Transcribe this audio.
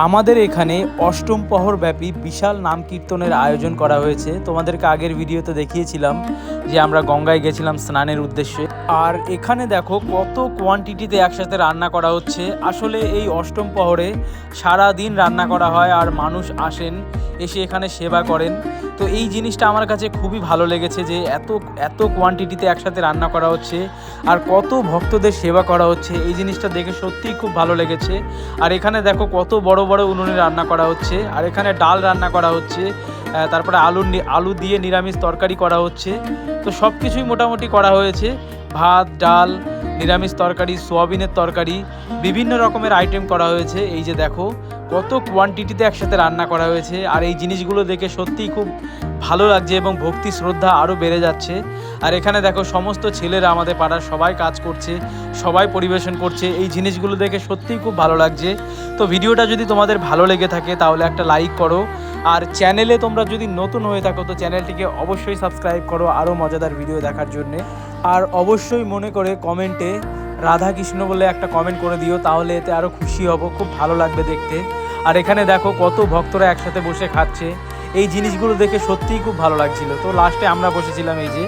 আমাদের এখানে অষ্টম প্রহর ব্যাপী বিশাল নাম কীর্তনের আয়োজন করা হয়েছে। তোমাদেরকে আগের ভিডিওতে দেখিয়েছিলাম যে আমরা গঙ্গায় গেছিলাম স্নানের উদ্দেশ্যে। আর এখানে দেখো কত কোয়ান্টিটিতে একসাথে রান্না করা হচ্ছে। আসলে এই অষ্টম প্রহরে সারা দিন রান্না করা হয় আর মানুষ আসেন, এসে এখানে সেবা করেন। তো এই জিনিসটা আমার কাছে খুবই ভালো লেগেছে যে এত এত কোয়ান্টিটিতে একসাথে রান্না করা হচ্ছে আর কত ভক্তদের সেবা করা হচ্ছে। এই জিনিসটা দেখে সত্যিই খুব ভালো লেগেছে। আর এখানে দেখো কত বড় বড় উনুনে রান্না করা হচ্ছে। আর এখানে ডাল রান্না করা হচ্ছে, তারপরে আলু দিয়ে নিরামিষ তরকারি করা হচ্ছে। তো সব কিছুই মোটামুটি করা হয়েছে, ভাত, ডাল, নিরামিষ তরকারি, সোয়াবিনের তরকারি, বিভিন্ন রকমের আইটেম করা হয়েছে। এই যে দেখো কত কোয়ান্টিটিতে একসাথে রান্না করা হয়েছে। আর এই জিনিসগুলো দেখে সত্যিই খুব ভালো লাগছে এবং ভক্তি শ্রদ্ধা আরও বেড়ে যাচ্ছে। আর এখানে দেখো সমস্ত ছেলেরা আমাদের পাড়ার সবাই কাজ করছে, সবাই পরিবেশন করছে। এই জিনিসগুলো দেখে সত্যিই খুব ভালো লাগছে। তো ভিডিওটা যদি তোমাদের ভালো লেগে থাকে তাহলে একটা লাইক করো। আর চ্যানেলে তোমরা যদি নতুন হয়ে থাকো তো চ্যানেলটিকে অবশ্যই সাবস্ক্রাইব করো আরও মজাদার ভিডিও দেখার জন্যে। আর অবশ্যই মনে করে কমেন্টে রাধা কৃষ্ণ বলে একটা কমেন্ট করে দিও, তাহলে এতে আরও খুশি হব, খুব ভালো লাগবে দেখতে। আর এখানে দেখো কত ভক্তরা একসাথে বসে খাচ্ছে। এই জিনিসগুলো দেখে সত্যিই খুব ভালো লাগছিল। তো লাস্টে আমরা বসেছিলাম এই যে